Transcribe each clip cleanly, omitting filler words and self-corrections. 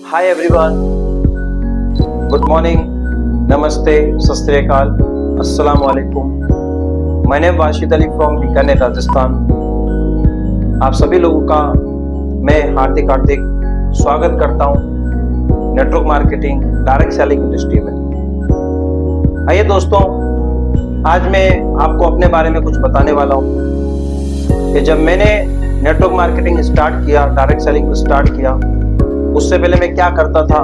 Hi everyone, good morning, नमस्ते, सत श्री अकाल, अस्सलाम वालेकुम। My name Washid Ali from Bikaner, Rajasthan. आप सभी लोगों का मैं हार्दिक स्वागत करता हूं network marketing direct selling industry में। आइए दोस्तों, आज मैं आपको अपने बारे में कुछ बताने वाला हूं कि जब मैंने नेटवर्क मार्केटिंग स्टार्ट किया, डायरेक्ट सेलिंग को स्टार्ट किया, उससे पहले मैं क्या करता था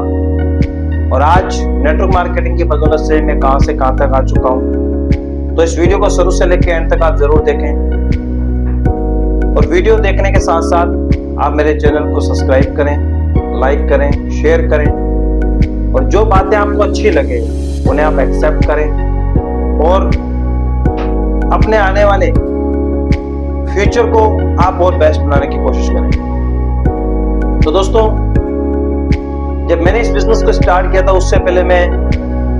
और आज नेटवर्क मार्केटिंग की बदौलत से मैं कहां से कहां तक आ चुका हूं। तो इस वीडियो को शुरू से लेकर एंड तक आप जरूर देखें और वीडियो देखने के साथ साथ आप मेरे चैनल को सब्सक्राइब करें, लाइक करें, शेयर करें और जो बातें आपको अच्छी लगे उन्हें आप एक्सेप्ट करें और अपने आने वाले फ्यूचर को आप और बेस्ट बनाने की कोशिश करें। तो दोस्तों, जब मैंने इस बिजनेस को स्टार्ट किया था उससे पहले मैं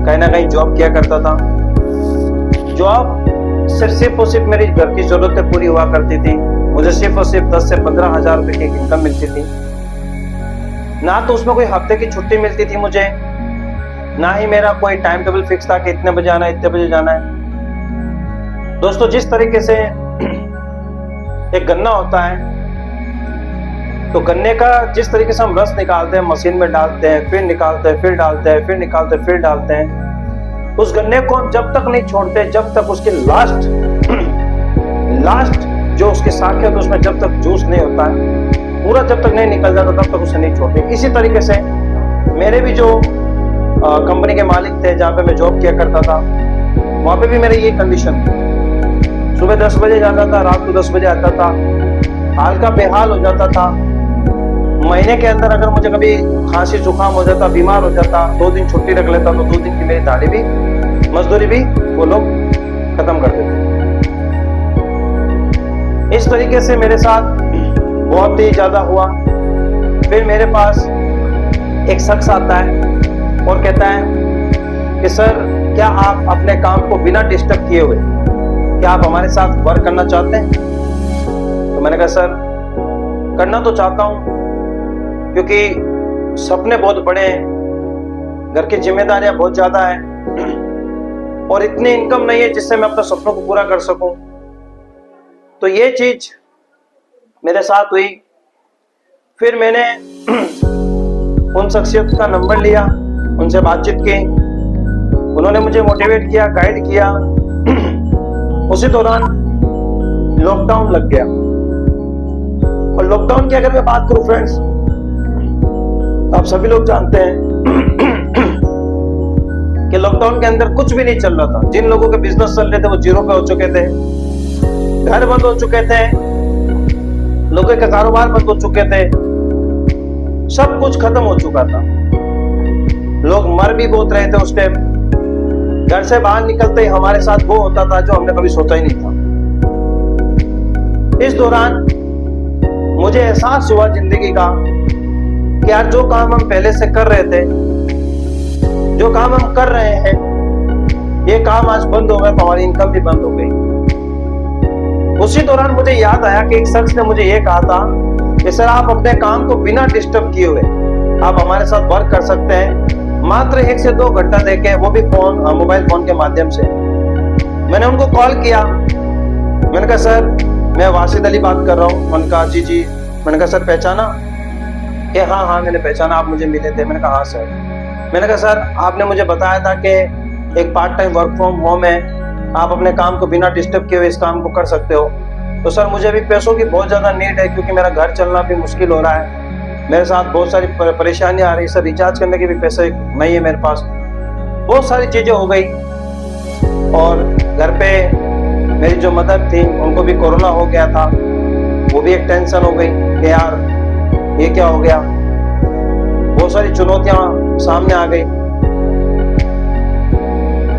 कहीं ना कहीं जॉब किया करता था। जॉब सिर्फ और सिर्फ मेरी घर की जरूरतें पूरी हुआ करती थी। मुझे सिर्फ और सिर्फ 10 से 15 हजार रुपए की इनकम मिलती थी। ना तो उसमें कोई हफ्ते की छुट्टी मिलती थी मुझे, ना ही मेरा कोई टाइम टेबल फिक्स था कि इतने बजे आना है, इतने बजे जाना है। दोस्तों, जिस तरीके से एक गन्ना होता है तो गन्ने का जिस तरीके से हम रस निकालते हैं, मशीन में डालते हैं, फिर निकालते हैं, फिर डालते हैं, फिर निकालते हैं, फिर डालते हैं, उस गन्ने को हम जब तक नहीं छोड़ते, जब तक उसकी लास्ट जो उसकी शाखें होती है उसमें जब तक जूस नहीं होता है, पूरा जब तक नहीं निकल जाता तब तक उसे नहीं छोड़ते। इसी तरीके से मेरे भी जो कंपनी के मालिक थे जहाँ पे मैं जॉब किया करता था, वहां पे भी मेरी ये कंडीशन थी। सुबह 10 बजे जाता था, रात को 10 बजे आता था, हाल का बेहाल हो जाता था। महीने के अंदर अगर मुझे कभी खांसी जुकाम हो जाता, बीमार हो जाता, 2 दिन छुट्टी रख लेता तो 2 दिन की मेरी दाढ़ी भी, मजदूरी भी वो लोग खत्म कर देते। इस तरीके से मेरे साथ बहुत ही ज्यादा हुआ। फिर मेरे पास एक शख्स आता है और कहता है कि सर, क्या आप अपने काम को बिना डिस्टर्ब किए हुए क्या आप हमारे साथ वर्क करना चाहते हैं? तो मैंने कहा सर, करना तो चाहता हूं क्योंकि सपने बहुत बड़े हैं, घर की जिम्मेदारियां बहुत ज्यादा हैं और इतनी इनकम नहीं है जिससे मैं अपने सपनों को पूरा कर सकूं। तो ये चीज मेरे साथ हुई। फिर मैंने उन शख्सियत का नंबर लिया, उनसे बातचीत की, उन्होंने मुझे मोटिवेट किया, गाइड किया। उसी दौरान लॉकडाउन लग गया और लॉकडाउन की अगर मैं बात करूं फ्रेंड्स, आप सभी लोग जानते हैं कि लॉकडाउन के अंदर कुछ भी नहीं चल रहा था। जिन लोगों के बिजनेस चल रहे थे वो जीरो पे हो चुके थे, घर बंद हो चुके थे, लोगों के कारोबार बंद हो चुके थे, सब कुछ खत्म हो चुका था। लोग मर भी बहुत रहे थे उस टाइम। घर से बाहर निकलते ही हमारे साथ वो होता था जो हमने कभी सोचा ही नहीं था। इस दौरान मुझे एहसास हुआ जिंदगी का कि यार, जो काम हम पहले से कर रहे थे, जो काम हम कर रहे हैं, ये काम आज बंद हो गया तो हमारी इनकम भी बंद हो गई। उसी दौरान मुझे याद आया कि एक शख्स ने मुझे ये कहा था कि सर, आप अपने काम को बिना डिस्टर्ब किए हुए आप हमारे साथ वर्क कर सकते हैं, मात्र 1 से 2 घंटा देके, वो भी मोबाइल फोन के माध्यम से। मैंने उनको कॉल किया, मैंने कहा सर, मैं वाशिद अली बात कर रहा हूँ। मैंने कहा जी। मैंने कहा सर, पहचाना? कि हाँ, मैंने पहचाना, आप मुझे मिले थे। मैंने कहा हाँ सर। मैंने कहा सर, आपने मुझे बताया था कि एक part time work from home है, आप अपने काम को बिना डिस्टर्ब किए हुए इस काम को कर सकते हो। तो सर, मुझे अभी पैसों की बहुत ज्यादा नीड है क्योंकि मेरा घर चलना भी मुश्किल हो रहा है, मेरे साथ बहुत सारी परेशानियां आ रही है सर, रिचार्ज करने के भी पैसे नहीं है मेरे पास, बहुत सारी चीजें हो गई। और घर पे मेरी जो मदर थी उनको भी कोरोना हो गया था, वो भी एक टेंशन हो गई कि यार ये क्या हो गया। बहुत सारी चुनौतियां सामने आ गई।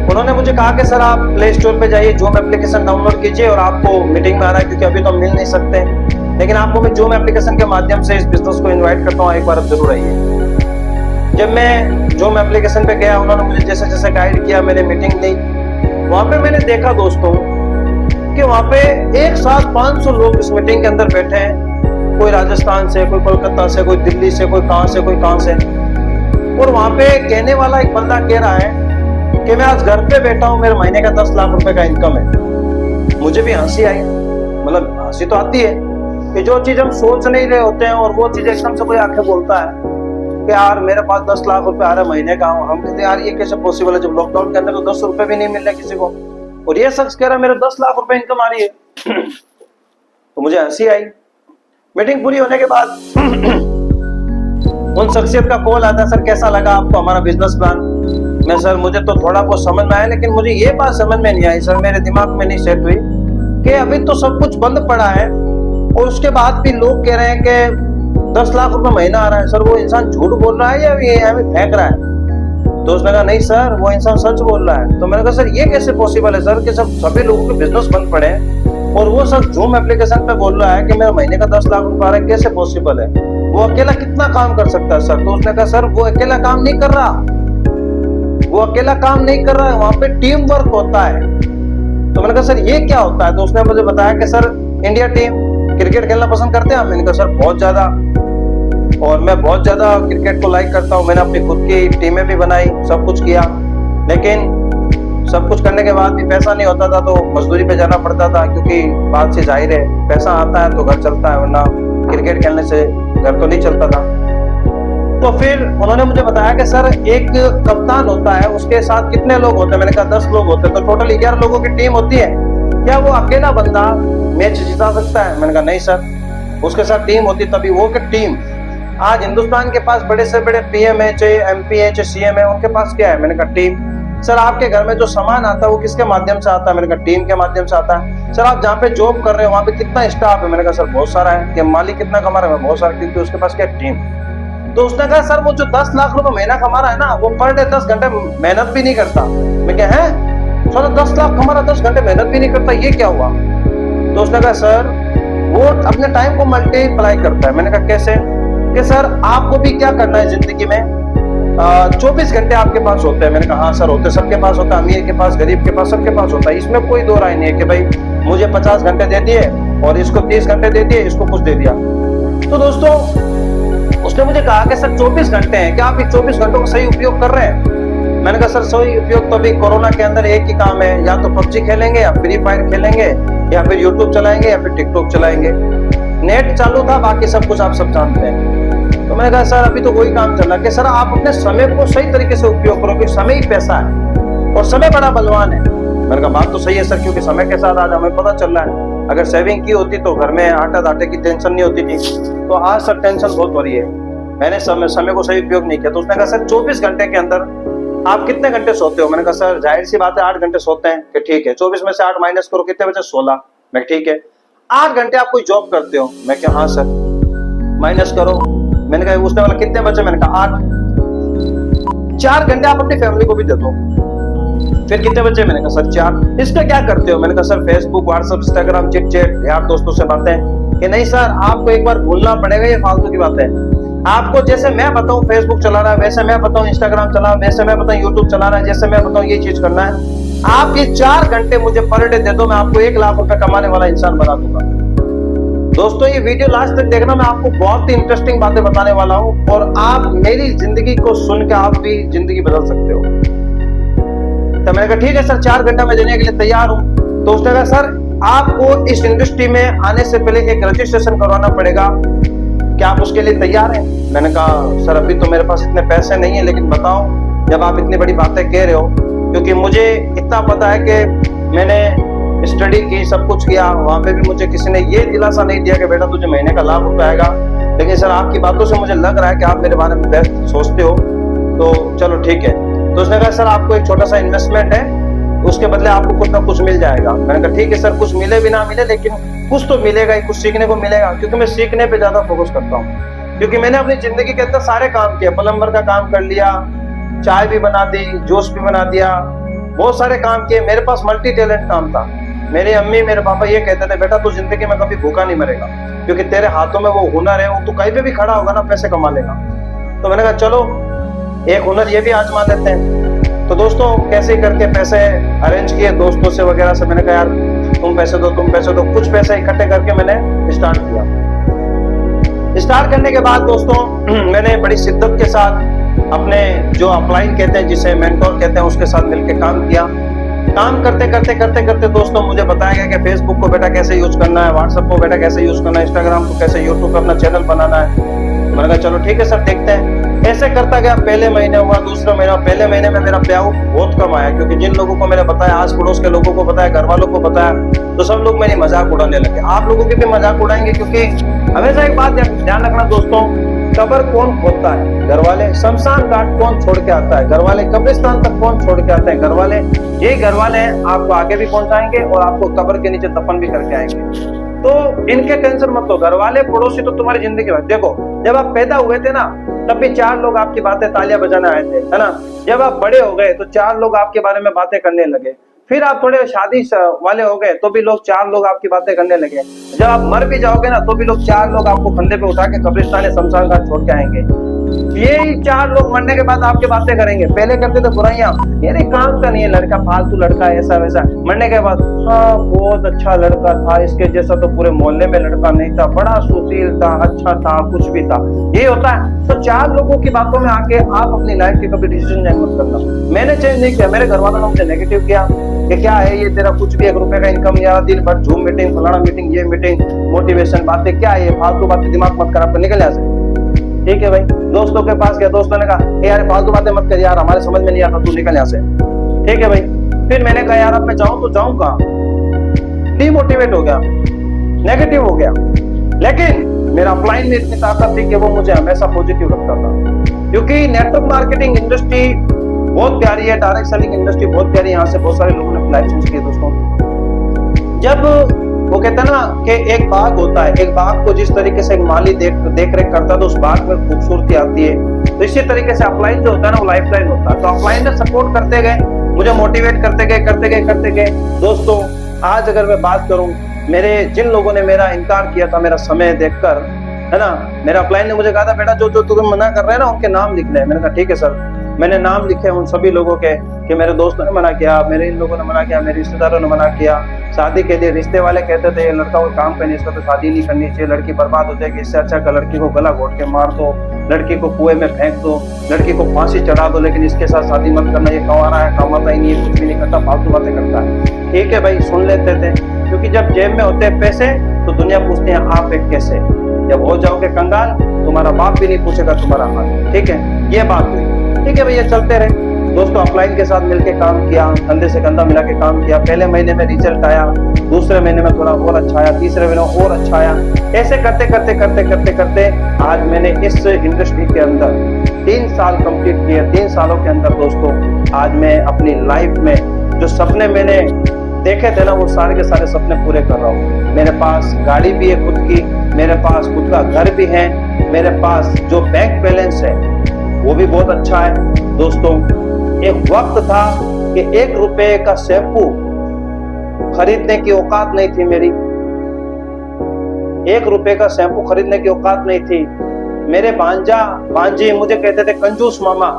उन्होंने मुझे कहा कि सर, आप प्ले स्टोर पे जाइए, जूम एप्लीकेशन डाउनलोड कीजिए और आपको मीटिंग में आना है क्योंकि अभी तो हम मिल नहीं सकते, लेकिन आपको मैं जूम एप्लीकेशन के माध्यम से इस बिजनेस को इनवाइट करता हूँ, एक बार आप जरूर आइए। जब मैं जूम एप्लीकेशन पे गया, उन्होंने मुझे जैसे जैसे गाइड किया, मैंने मीटिंग ली। वहां पे मैंने देखा दोस्तों कि वहां पे एक साथ 500 लोग इस मीटिंग के अंदर बैठे हैं। कोई राजस्थान से, कोई कोलकाता से, कोई दिल्ली से, कोई कहां से, कोई कहां से। और वहां पे कहने वाला एक बंदा कह रहा है कि मैं आज घर पे बैठा हूं, मेरे महीने का 10 लाख रुपए का इनकम है। मुझे भी हंसी आई, मतलब हंसी तो आती है कि जो चीज हम सोच नहीं रहे होते हैं और वो चीज एकदम से कोई आके बोलता है कि यार मेरे पास 10 लाख रुपए आ रहे महीने का। हम कहते हैं यार ये कैसे पॉसिबल है, जब लॉकडाउन के अंदर तो 10 रुपए भी नहीं मिल रहे किसी को, और ये शख्स कह रहा है मेरे 10 लाख रुपए इनकम आ रही है। तो मुझे हंसी आई। मीटिंग पूरी होने के बाद उन शख्सियत का कॉल आता है, सर कैसा लगा आपको हमारा बिजनेस प्लान। मैं सर मुझे तो थोड़ा बहुत समझ में आया, लेकिन मुझे ये बात समझ में नहीं आई सर, मेरे दिमाग में नहीं सेट हुई कि अभी तो सब कुछ बंद पड़ा है और उसके बाद भी लोग कह रहे हैं कि 10 लाख रुपए महीना आ रहा है। सर वो इंसान झूठ बोल रहा है या ये हमें फेंक रहा है? तो उसने कहा नहीं सर वो इंसान सच बोल रहा है। तो मैंने कहा सर ये कैसे पॉसिबल है सर कि सभी लोगों के बिजनेस बंद पड़े हैं और वो सर जूम एप्लीकेशन पे बोल रहा है कि मेरा महीने का 10 लाख रुपए आ रहा है, कैसे पॉसिबल है? वो अकेला कितना काम कर सकता है सर? तो उसने कहा सर वो अकेला काम नहीं कर रहा, वो अकेला काम नहीं कर रहा है, वहां पे टीम वर्क होता है। तो मैंने कहा सर ये क्या होता है? तो उसने मुझे बताया कि सर इंडिया टीम क्रिकेट खेलना पसंद करते हैं। मैंने कहा सर बहुत ज्यादा, और मैं बहुत ज्यादा क्रिकेट को लाइक करता हूँ। मैंने अपनी खुद की टीमें भी बनाई, सब कुछ किया, लेकिन सब कुछ करने के बाद भी पैसा नहीं होता था तो मजदूरी पे जाना पड़ता था, क्योंकि बात से जाहिर है पैसा आता है तो घर चलता है, वरना क्रिकेट खेलने से घर तो नहीं चलता था। तो फिर उन्होंने मुझे बताया कि सर एक कप्तान होता है, उसके साथ कितने लोग होते हैं? मैंने कहा 10 लोग होते हैं, तो टोटल 11 लोगों की टीम होती है। क्या वो अकेला बंदा मैच जिता सकता है? मैंने कहा नहीं सर, उसके साथ टीम होती तभी वो की टीम। आज हिंदुस्तान के पास बड़े से बड़े पीएम है, चाहे एमपी है, चाहे सीएम है, उनके पास क्या है? मैंने कहा टीम। सर आपके घर में जो सामान आता है वो किसके माध्यम से आता है? मैंने कहा टीम के माध्यम से आता है। सर आप जहाँ पे जॉब कर रहे हो वहां पे कितना स्टाफ है? मैंने कहा सर बहुत सारा है। कि मालिक कितना कमा रहा है? बहुत सारा, क्योंकि उसके पास क्या टीम। तो उसने कहा सर वो जो 10 लाख रुपए महीना कमा रहा है ना, वो पर डे 10 घंटे मेहनत भी नहीं करता। मैं क्या है सर 10 लाख कमा रहा, 10 घंटे मेहनत भी नहीं करता, ये क्या हुआ? तो उसने कहा सर वो अपने टाइम को मल्टीप्लाई करता है। मैंने कहा कैसे? कि सर आपको भी क्या करना है जिंदगी में, 24 घंटे आपके पास होते हैं। मैंने कहा हाँ सर होते, सबके पास होता है, अमीर के पास, गरीब के पास, सबके पास होता है। इसमें कोई दो राय नहीं है कि भाई मुझे 50 घंटे दे दिए और इसको 30 घंटे दे दिए, इसको कुछ दे दिया। तो दोस्तों उसने मुझे कहा कि सर 24 घंटे हैं, क्या आप इस 24 घंटों का सही उपयोग कर रहे हैं? मैंने कहा सर सही उपयोग तो अभी कोरोना के अंदर एक ही काम है, या तो पबजी खेलेंगे या फ्री फायर खेलेंगे या फिर यूट्यूब चलाएंगे या फिर टिकटॉक चलाएंगे। नेट चालू था, बाकी सब कुछ आप सब जानते हैं। तो मैंने कहा सर अभी तो वही काम चल रहा है कि सर आप अपने समय को सही तरीके से उपयोग करो, कि समय ही पैसा है और समय बड़ा बलवान है। मैंने कहा बात तो सही है सर, क्योंकि समय के साथ आज हमें पता चल रहा है अगर सेविंग की होती तो घर में आटा दाटे की टेंशन नहीं होती थी, तो आज सर टेंशन बहुत हो रही है। मैंने समय को सही उपयोग नहीं किया। तो उसने कहा सर 24 घंटे के अंदर आप कितने घंटे सोते हो? मैंने कहा सर जाहिर सी बात है 8 घंटे सोते हैं। कि ठीक है, 24 में से 8 माइनस करो, कितने बचे? 16। मैं ठीक है। 8 घंटे आप कोई जॉब करते हो? मैं क्या हाँ सर। माइनस करो। मैंने कहा उसने वाला कितने बचे? मैंने कहा 8। 4 घंटे आप अपनी फैमिली को भी दे दो, फिर कितने बचे? मैंने कहा सर 4। इसका क्या करते हो? मैंने कहा sir Facebook, WhatsApp, Instagram, chit chat, यार दोस्तों से बातें। कि नहीं सर आपको एक बार भूलना पड़ेगा, ये फालतू की बात है। आपको जैसे मैं बताऊं फेसबुक चलाना है, वैसे मैं बताऊं इंस्टाग्राम चलाना, वैसे मैं बताऊं यूट्यूब चलाना है, जैसे मैं बताऊं ये चीज करना है। आप ये 4 घंटे मुझे पर डे दे दो, मैं आपको 1 लाख रुपए कमाने वाला इंसान बना दूंगा। दोस्तों ये वीडियो लास्ट तक देखना, मैं आपको बहुत ही इंटरेस्टिंग बातें बताने वाला हूं और आप मेरी जिंदगी को सुन के आप भी जिंदगी बदल सकते हो। तो मैंने कहा ठीक है सर 4 घंटा मैं देने के लिए तैयार हूं। तो उसने कहा सर आपको इस इंडस्ट्री में आने से पहले एक रजिस्ट्रेशन करवाना पड़ेगा, क्या आप उसके लिए तैयार हैं? मैंने कहा सर अभी तो मेरे पास इतने पैसे नहीं है, लेकिन बताओ जब आप इतनी बड़ी बातें कह रहे हो, क्योंकि मुझे इतना पता है कि मैंने स्टडी की, सब कुछ किया, वहां पे भी मुझे किसी ने ये दिलासा नहीं दिया कि बेटा तुझे महीने का लाख रुपए आएगा। लेकिन सर आपकी बातों से मुझे लग रहा है कि आप मेरे बारे में बेस्ट सोचते हो, तो चलो ठीक है। तो उसने कहा सर आपको एक छोटा सा इन्वेस्टमेंट है, उसके बदले आपको कुछ ना कुछ मिल जाएगा। मैंने कहा ठीक है सर, कुछ मिले भी ना मिले लेकिन कुछ तो मिलेगा ही, कुछ सीखने को मिलेगा, क्योंकि मैं सीखने पे ज्यादा फोकस करता हूँ। क्योंकि मैंने अपनी जिंदगी के अंदर सारे काम किए, प्लम्बर का काम कर लिया, चाय भी बना दी, जूस भी बना दिया, बहुत सारे काम किए। मेरे पास मल्टी टैलेंट काम था। मेरे अम्मी मेरे पापा ये कहते थे बेटा तू जिंदगी में कभी भूखा नहीं मरेगा, क्योंकि तेरे हाथों में वो हुनर है, वो तू कहीं पे भी खड़ा होगा ना पैसे कमा लेगा। तो मैंने कहा चलो एक हुनर ये भी आजमा लेते हैं। तो दोस्तों कैसे करके पैसे अरेंज किए दोस्तों से वगैरह से। मैंने कहा यार तुम पैसे दो, तुम पैसे दो, कुछ पैसे इकट्ठे करके मैंने स्टार्ट किया। स्टार्ट करने के बाद दोस्तों मैंने बड़ी शिद्दत के साथ अपने जो अपलाइन कहते हैं, जिसे मेंटोर कहते हैं, उसके साथ मिलकर काम किया। काम करते करते करते करते दोस्तों मुझे बताया गया कि फेसबुक को बेटा कैसे यूज करना है, व्हाट्सएप को बेटा कैसे यूज करना है, इंस्टाग्राम को कैसे, यूट्यूब पे अपना चैनल बनाना है। मैंने कहा चलो ठीक है सर, देखते हैं। ऐसे करता गया। पहले महीने हुआ, दूसरा महीना। पहले महीने में मेरा पे आउट बहुत कम आया, क्योंकि जिन लोगों को मैंने बताया, आस पड़ोस के लोगों को बताया, घर वालों को बताया, तो सब लोग मेरी मजाक उड़ाने लगे। आप लोगों की भी मजाक उड़ाएंगे, क्योंकि हमेशा एक बात ध्यान रखना दोस्तों, कब्र कौन खोदता है? घर वाले। शमशान घाट कौन छोड़ के आता है? घर वाले। कब्रिस्तान तक कौन छोड़ के आते हैं? घर वाले। ये घर वाले आपको आगे भी पहुंचाएंगे और आपको कब्र के नीचे दफन भी करके आएंगे। तो इनके टेंशन मत लो। घर वाले पड़ोसी तो तुम्हारी जिंदगी में। देखो, जब आप पैदा हुए थे ना, तब भी 4 लोग आपकी बातें तालियां बजाने आए थे, है ना। जब आप बड़े हो गए तो 4 लोग आपके बारे में बातें करने लगे। फिर आप थोड़े शादी वाले हो गए तो भी लोग 4 लोग आपकी बातें करने लगे। जब आप मर भी जाओगे ना, तो भी लोग 4 लोग आपको कंधे पे उठा के कब्रिस्तान या शमशान घाट छोड़ के आएंगे। ये 4 लोग मरने के बाद आपके बातें करेंगे। पहले करते थे बुराइयां, ये काम का नहीं है, लड़का फालतू लड़का, ऐसा वैसा। मरने के बाद, हाँ बहुत अच्छा लड़का था, इसके जैसा तो पूरे मोहल्ले में लड़का नहीं था, बड़ा सुशील था, अच्छा था, कुछ भी था। ये होता है। तो 4 लोगों की बातों में आके आप अपनी लाइफ की कभी डिसीजन चेंज मत करना। मैंने चेंज नहीं किया, मेरे घर वालों ने मुझे नेगेटिव किया कि क्या है ये तेरा, कुछ भी 1 रुपए का इनकम नहीं आ रहा, दिन भर झूम मीटिंग, फलाना मीटिंग, ये मीटिंग, मोटिवेशन बातें, क्या है ये फालतू बातें, दिमाग मत खराब कर, निकल यहाँ से। ठीक है भाई। दोस्तों के पास गया, दोस्तों ने कहा यार फालतू बातें मत कर यार, हमारे समझ में नहीं आता, तू निकल यहाँ से। ठीक है भाई। फिर मैंने कहा यार अब मैं जाऊं तो जाऊं कहाँ? डिमोटिवेट हो गया, नेगेटिव हो गया। लेकिन मेरा अपलाइन में इतनी ताकत थी कि वो मुझे हमेशा पॉजिटिव रखता था, क्योंकि नेटवर्क मार्केटिंग इंडस्ट्री बहुत प्यारी है, डायरेक्ट सेलिंग इंडस्ट्री बहुत प्यारी है। यहाँ से बहुत सारे लोगों ने लाइफ चेंज किए दोस्तों। जब वो कहता है ना कि एक बाग होता है, एक बाग को जिस तरीके से एक माली देख रेख करता है तो उस बाग में खूबसूरती आती है, तो इसी तरीके से अपलाइन जो होता है ना, वो लाइफ लाइन होता है। तो अपलाइन ने सपोर्ट करते गए, मुझे मोटिवेट करते गए। दोस्तों आज अगर मैं बात करूं, मेरे जिन लोगों ने मेरा इनकार किया था मेरा समय देखकर, है ना, मेरा अपलाइन ने मुझे कहा था बेटा जो तुम मना कर रहे हैं ना, उनके नाम लिख ले। मैंने कहा ठीक है सर। मैंने नाम लिखे उन सभी लोगों के, कि मेरे दोस्तों ने मना किया, मेरे इन लोगों ने मना किया, मेरे रिश्तेदारों ने मना किया। शादी के लिए रिश्ते वाले कहते थे ये लड़का वो काम पे नहीं, इसका तो शादी नहीं करनी चाहिए, लड़की बर्बाद हो जाएगी, इससे अच्छा लड़की को गला घोट के मार दो, लड़की को कुएं में फेंक दो, लड़की को फांसी चढ़ा दो, लेकिन इसके साथ शादी मत करना, ये कमाना है, कमाता ही नहीं है, कुछ भी नहीं करता, फालतू बातें करता है। ठीक है भाई, सुन लेते थे, क्योंकि जब जेब में होते हैं पैसे तो दुनिया पूछते हैं आप एक कैसे। जब हो जाओगे कंगाल, तुम्हारा बाप भी नहीं पूछेगा तुम्हारा हाल। ठीक है, ये बात हुई। ठीक है भैया, चलते रहे दोस्तों। अपलाइन के साथ मिलकर काम किया, कंधे से कंधा मिला के काम किया। पहले महीने में रिजल्ट आया, दूसरे महीने में थोड़ा और अच्छा आया, तीसरे महीने और अच्छा आया। ऐसे करते करते आज मैंने इस इंडस्ट्री के अंदर 3 साल कंप्लीट किए। 3 सालों के अंदर दोस्तों आज मैं अपनी लाइफ में जो सपने मैंने देखे थे ना, वो सारे के सारे सपने पूरे कर रहा हूँ। मेरे पास गाड़ी भी है खुद की, मेरे पास खुद का घर भी है, मेरे पास जो बैंक बैलेंस है वो भी बहुत अच्छा है। दोस्तों एक वक्त था कि 1 रुपए का शैम्पू खरीदने की औकात नहीं थी मेरी। 1 रुपए का शैम्पू खरीदने की औकात नहीं थी। मेरे भांजी मुझे कहते थे कंजूस मामा।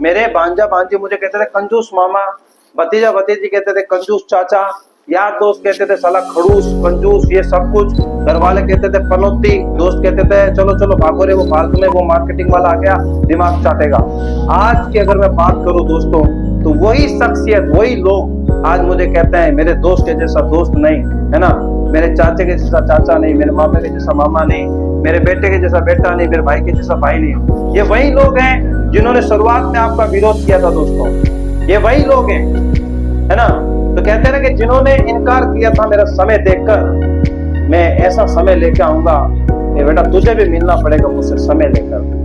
मेरे भांजी मुझे कहते थे कंजूस मामा। भतीजा भतीजी कहते थे कंजूस चाचा। यार दोस्त कहते थे साला खड़ूस, कंजूस, ये सब कुछ। घर वाले कहते थे पनौती। दोस्त कहते थे चलो चलो भागो रे, वो फालतू में वो मार्केटिंग वाला आ गया, दिमाग चाटेगा। आज की अगर मैं बात करूं दोस्तों, तो वही शख्सियत, वही लोग आज मुझे कहते हैं मेरे दोस्त के जैसा दोस्त नहीं, है ना, मेरे चाचे के जैसा चाचा नहीं, मेरे मामा के जैसा मामा नहीं, मेरे बेटे के जैसा बेटा नहीं, मेरे भाई के जैसा भाई नहीं। ये वही लोग हैं जिन्होंने शुरुआत में आपका विरोध किया था दोस्तों। ये वही लोग हैं, है ना। तो कहते हैं ना कि जिन्होंने इनकार किया था मेरा समय देखकर, मैं ऐसा समय लेकर आऊंगा कि बेटा तुझे भी मिलना पड़ेगा मुझसे समय लेकर।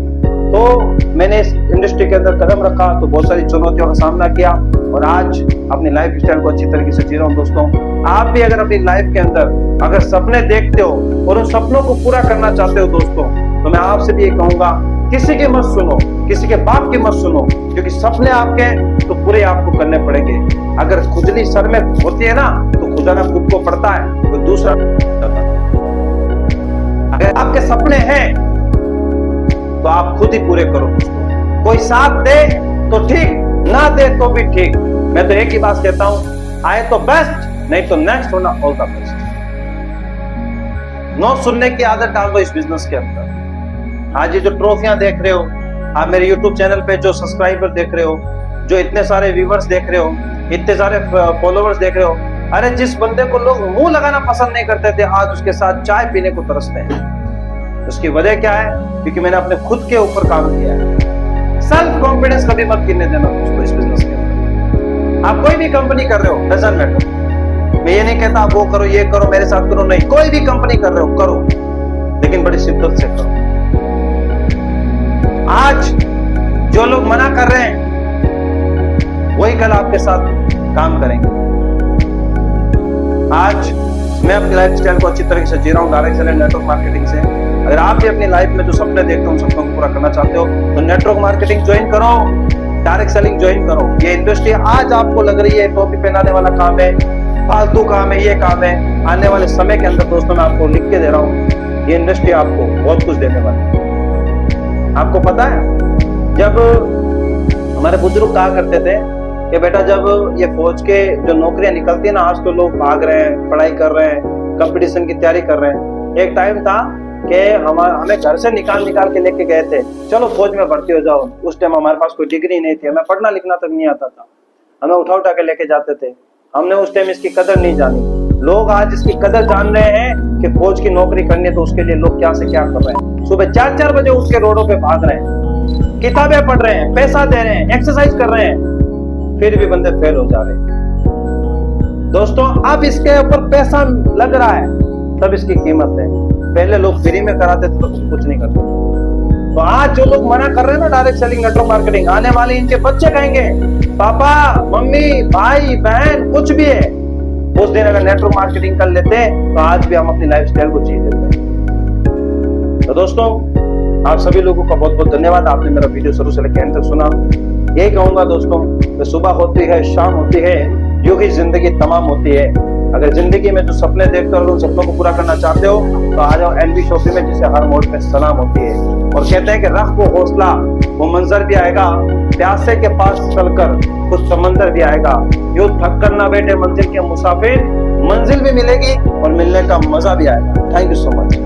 तो मैंने इस इंडस्ट्री के अंदर कदम रखा, तो बहुत सारी चुनौतियों का सामना किया और आज अपनी लाइफ स्टाइल को अच्छी तरीके से जी रहा हूँ। दोस्तों आप भी अगर अपनी लाइफ के अंदर अगर सपने देखते हो और उन सपनों को पूरा करना चाहते हो दोस्तों, तो मैं आपसे भी ये कहूंगा, किसी की मत सुनो, किसी के बाप की मत सुनो, क्योंकि सपने आपके तो पूरे आपको करने पड़ेंगे। अगर खुजली सर में होती है ना, तो खुदा ना खुद को पड़ता है, कोई दूसरा। अगर आपके सपने हैं तो आप खुद ही पूरे करो दोस्तों। कोई साथ दे तो ठीक, ना दे तो भी ठीक। मैं तो एक ही बात कहता हूं, आए तो बेस्ट, नहीं तो नेक्स्ट होना ऑल द बेस्ट। नो सुनने की आदत डाल दो इस बिजनेस के अंदर। आज ये जो ट्रॉफियां देख रहे हो, आप मेरे YouTube चैनल पे जो सब्सक्राइबर देख रहे हो, जो इतने सारे व्यूवर्स देख रहे हो, इतने सारे फॉलोवर्स देख रहे हो, अरे जिस बंदे को लोग मुंह लगाना पसंद नहीं करते थे, आज उसके साथ चाय पीने को तरसते हैं। उसकी वजह क्या है? क्योंकि मैंने अपने खुद के ऊपर काम किया है। सेल्फ कॉन्फिडेंस कभी मत गिरने देना दोस्तों इस बिजनेस के अंदर। आप कोई भी कंपनी कर रहे हो, डजंट मैटर। मैं ये नहीं कहता आप वो करो, ये करो, मेरे साथ करो, नहीं। कोई भी कंपनी कर रहे हो करो, लेकिन बड़ी शिद्दत से करो। आज जो लोग मना कर रहे हैं वही कल आपके साथ काम करेंगे। आज मैं अपनी लाइफ स्टाइल को अच्छी तरीके से जी रहा हूँ डायरेक्ट सेलिंग नेटवर्क मार्केटिंग से। अगर आप भी अपनी लाइफ में जो सपने देखते हो उन सपनों को पूरा करना चाहते हो तो नेटवर्क मार्केटिंग ज्वाइन करो, डायरेक्ट सेलिंग ज्वाइन करो। ये इंडस्ट्री आज आपको लग रही है टोपी पहनाने वाला काम है, फालतू काम है, ये काम है, आने वाले समय के अंदर दोस्तों मैं आपको लिख के दे रहा हूँ, ये इंडस्ट्री आपको बहुत कुछ देने वाली है। आपको पता है जब हमारे बुजुर्ग कहा करते थे कि बेटा जब ये फौज के जो नौकरियां निकलती है ना, आज तो लोग भाग रहे हैं, पढ़ाई कर रहे हैं, कंपटीशन की तैयारी कर रहे हैं। एक टाइम था कि हमें घर से निकाल के लेके गए थे, चलो फौज में भर्ती हो जाओ। उस टाइम हमारे पास कोई डिग्री नहीं थी, हमें पढ़ना लिखना तक नहीं आता था, हमें उठा के लेके जाते थे। हमने उस टाइम इसकी कदर नहीं जानी। लोग आज इसकी कदर जान रहे हैं कि फौज की नौकरी करनी है तो उसके लिए लोग क्या से क्या कर रहे हैं। सुबह 4-4 बजे उठ के रोडों पे भाग रहे हैं, किताबें पढ़ रहे हैं, पैसा दे रहे हैं, एक्सरसाइज कर रहे हैं, फिर भी बंदे फेल हो जा रहे हैं। दोस्तों अब इसके ऊपर पैसा लग रहा है तब इसकी कीमत है। पहले लोग फ्री में कराते थे तो कुछ नहीं करते। तो आज जो लोग मना कर रहे हैं ना डायरेक्ट सेलिंग नेटवर्क मार्केटिंग, आने वाले इनके बच्चे कहेंगे पापा मम्मी भाई बहन कुछ भी है, उस दिन अगर नेटवर्क मार्केटिंग कर लेते तो आज भी हम अपनी लाइफस्टाइल को जी लेते। तो दोस्तों आप सभी लोगों का बहुत बहुत धन्यवाद, आपने मेरा वीडियो शुरू से लेकर एंड तक सुना। यही कहूंगा दोस्तों कि सुबह होती है, शाम होती है, यूं ही जिंदगी तमाम होती है। अगर जिंदगी में जो सपने देखते हो उन सपनों को पूरा करना चाहते हो तो आ जाओ एनबी शॉपी में, जिसे हर मोड़ पे सलाम होती है। और कहते हैं कि रख वो हौसला, वो मंजर भी आएगा, प्यासे के पास चलकर कुछ समंदर भी आएगा। यूं थक कर ना बैठे मंजिल के मुसाफिर, मंजिल भी मिलेगी और मिलने का मजा भी आएगा। Thank you so much.